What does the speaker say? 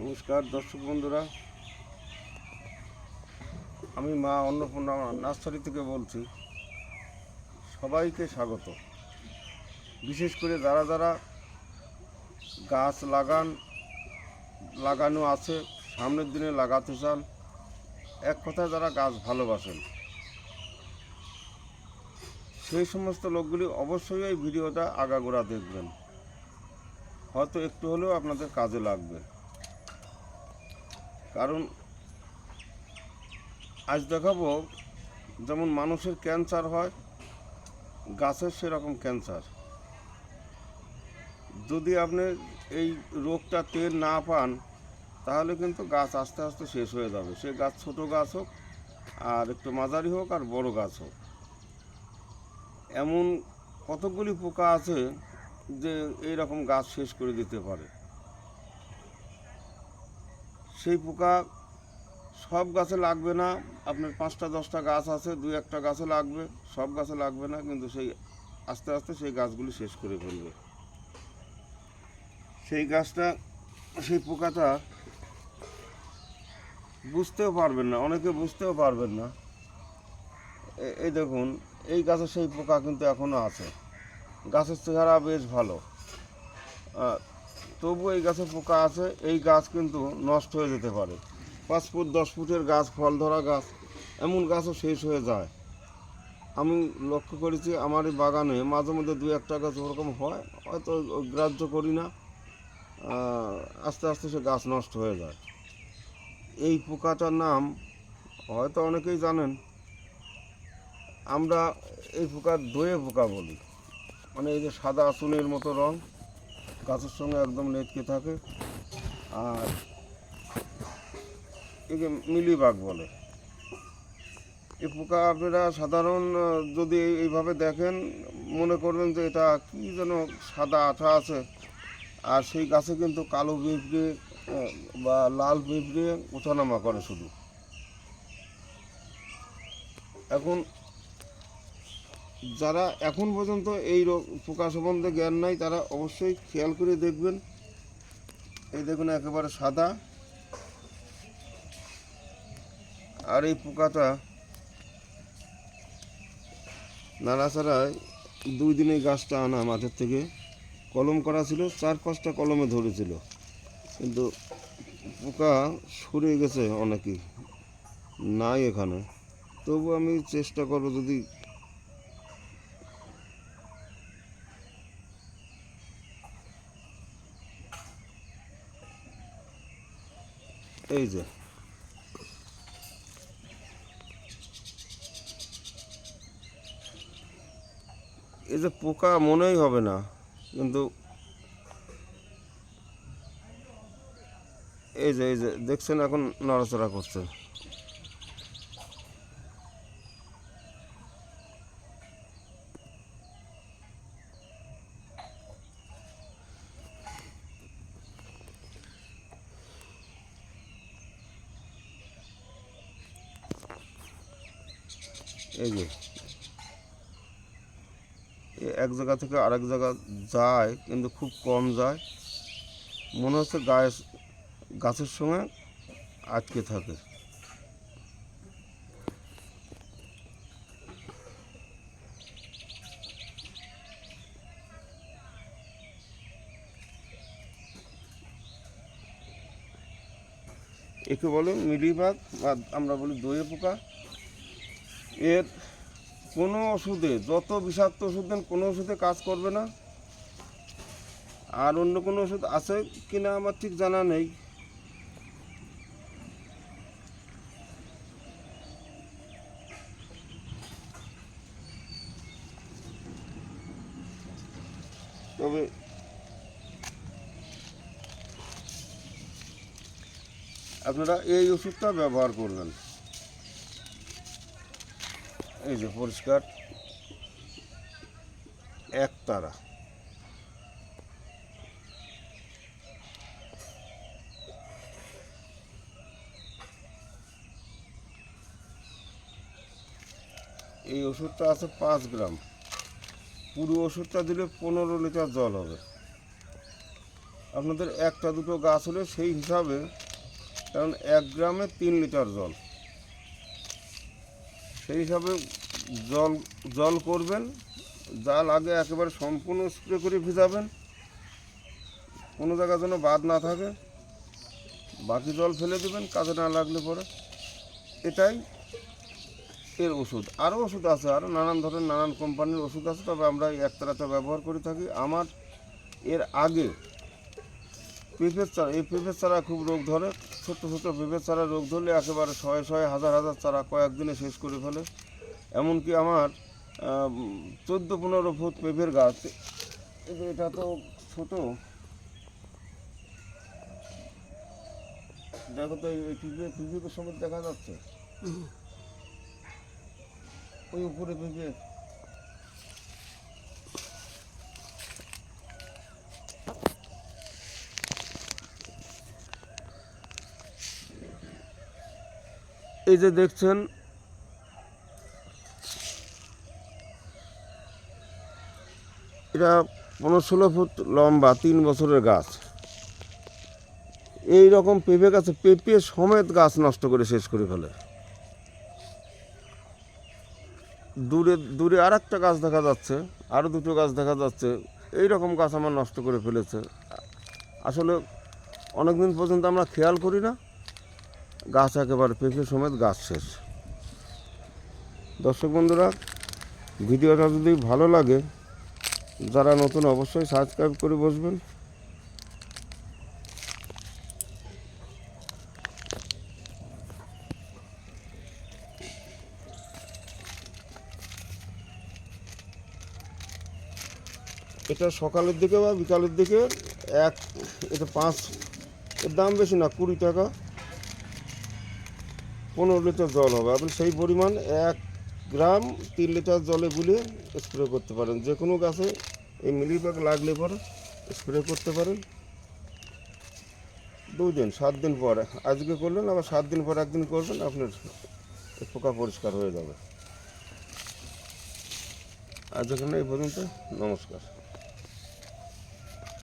নমস্কার দর্শক বন্ধুরা, আমি মা অন্নপূর্ণা নার্সারি থেকে বলছি। সবাইকে স্বাগত। বিশেষ করে যারা যারা গাছ লাগানো আছে, সামনের দিনে লাগাতে চান, এক কথায় যারা গাছ ভালোবাসেন, সেই সমস্ত লোকগুলি অবশ্যই এই ভিডিওটা আগাগোড়া দেখবেন। হয়তো একটু হলেও আপনাদের কাজে লাগবে। কারণ আজ দেখাবো, যেমন মানুষের ক্যান্সার হয়, গাছের সেরকম ক্যান্সার। যদি আপনি এই রোগটা টের না পান, তাহলে কিন্তু গাছ আস্তে আস্তে শেষ হয়ে যাবে। সে গাছ ছোট গাছ হোক, আর একটু মাঝারি হোক, আর বড় গাছ হোক। এমন কতকগুলি পোকা আছে যে এই রকম গাছ শেষ করে দিতে পারে। সেই পোকা সব গাছে লাগবে না। আপনার 5টা-10টা গাছ আছে, 2-1টা গাছে লাগবে, সব গাছে লাগবে না, কিন্তু সেই আস্তে আস্তে সেই গাছগুলি শেষ করে ফেলবে। সেই পোকাটা বুঝতেও পারবেন না, অনেকে বুঝতেও পারবেন না। এই দেখুন, এই গাছে সেই পোকা কিন্তু এখনও আছে। গাছের চেহারা বেশ ভালো, তবু এই গাছে পোকা আছে। এই গাছ কিন্তু নষ্ট হয়ে যেতে পারে। 5 ফুট 10 ফুটের গাছ, ফল ধরা গাছ, এমন গাছও শেষ হয়ে যায়। আমি লক্ষ্য করেছি আমার এই বাগানে মাঝে মধ্যে 2-1টা গাছ ওরকম হয়, হয়তো গ্রাহ্য করি না, আস্তে আস্তে সে গাছ নষ্ট হয়ে যায়। এই পোকাটার নাম হয়তো অনেকেই জানেন। আমরা এই পোকার দয়ে পোকা বলি। মানে এই যে সাদা চুনের মতো রং, গাছের সঙ্গে একদম লেটকে থাকে, আর একে মিলিবাগ বলে। এই পোকা আপনারা সাধারণ যদি এইভাবে দেখেন, মনে করবেন যে এটা কী যেন সাদা আঠা আছে, আর সেই গাছে কিন্তু কালো পিঁপড়ে বা লাল পিঁপড়ে ওঠানামা করে শুধু। এখন যারা এখন পর্যন্ত এই পোকা সম্বন্ধে জ্ঞান নাই, তারা অবশ্যই খেয়াল করে দেখবেন। এই দেখুন, একেবারে সাদা। আর এই পোকাটা নাড়াচাড়ায় 2 দিনে গাছটা আনা মাঠের থেকে, কলম করা ছিল, 4-5টা কলমে ধরেছিল, কিন্তু পোকা সরে গেছে অনেকই, নাই এখানে। তবু আমি চেষ্টা করব, যদি এই যে পোকা মনেই হবে না, কিন্তু এই যে দেখছেন এখন নড়াচড়া করছে। এই যে এক জায়গা থেকে আরেক জায়গা যায়, কিন্তু খুব কম যায়। মনে হচ্ছে গাছের সঙ্গে আটকে থাকে। একে বলে মিলিবাগ, বা আমরা বলি দয়ে পোকা। এর কোনো ওষুধে, যত বিষাক্ত ওষুধ দেন, কোনো ওষুধে কাজ করবে না। আর অন্য কোনো ওষুধ আছে কিনা আমার ঠিক জানা নেই। তবে আপনারা এই ওষুধটা ব্যবহার করবেন। এই যে পরিষ্কার একতারা। এই ওষুধটা আছে 5 গ্রাম। পুরো ওষুধটা দিলে 15 লিটার জল হবে। আপনাদের একটা দুটো গাছ হলে সেই হিসাবে, কারণ 1 গ্রামে 3 লিটার জল, সেই হিসাবে জল করবেন। যা লাগে একেবারে সম্পূর্ণ স্প্রে করে ভিজাবেন, কোনো জায়গা যেন বাদ না থাকে। বাকি জল ফেলে দেবেন কাজে না লাগলে পরে। এটাই এর ওষুধ। আরও ওষুধ আছে, আরও নানান ধরনের নানান কোম্পানির ওষুধ আছে, তবে আমরা এই একতারাটা ব্যবহার করে থাকি। আমার এর আগে পেঁপের চারা, এই পেঁপের চারা খুব রোগ ধরে, ছোট্ট ছোটো পেঁপের চারা রোগ ধরলে একেবারে শয়ে হাজার হাজার চারা কয়েকদিনে শেষ করে ফেলে। এমনকি আমার 14-15 ফুট পেঁপের গাছ, এটা তো ছোটো, দেখো তো এই পেঁপে সমেত দেখা যাচ্ছে, ওই উপরে পেঁপে। এই যে দেখছেন, এটা 15-16 ফুট লম্বা, 3 বছরের গাছ। এই রকম পেঁপে গাছে পেঁপে সমেত গাছ নষ্ট করে শেষ করে ফেলে। দূরে আর একটা গাছ দেখা যাচ্ছে, আরও দুটো গাছ দেখা যাচ্ছে, এই রকম গাছ আমার নষ্ট করে ফেলেছে। আসলে অনেকদিন পর্যন্ত আমরা খেয়াল করি না, গাছ একেবারে পেঁপে সমেত গাছ শেষ। দর্শক বন্ধুরা, ভিডিওটা যদি ভালো লাগে, যারা নতুন অবশ্যই সাবস্ক্রাইব করে বসবেন। এটা সকালের দিকে বা বিকালের দিকে এটা 5, এর দাম বেশি না, 20 টাকা, 15 লিটার জল হবে। আপনি সেই পরিমাণ 1 গ্রাম 3 লিটার জলে গুলিয়ে স্প্রে করতে পারেন। যে কোনো গাছে এই মিলিবাগ লাগলে পরে স্প্রে করতে পারেন। 2 দিন 7 দিন পরে, আজকে করলেন আবার 7 দিন পর একদিন করবেন, আপনার পোকা পরিষ্কার হয়ে যাবে। আজ এখানে এই পর্যন্ত, নমস্কার।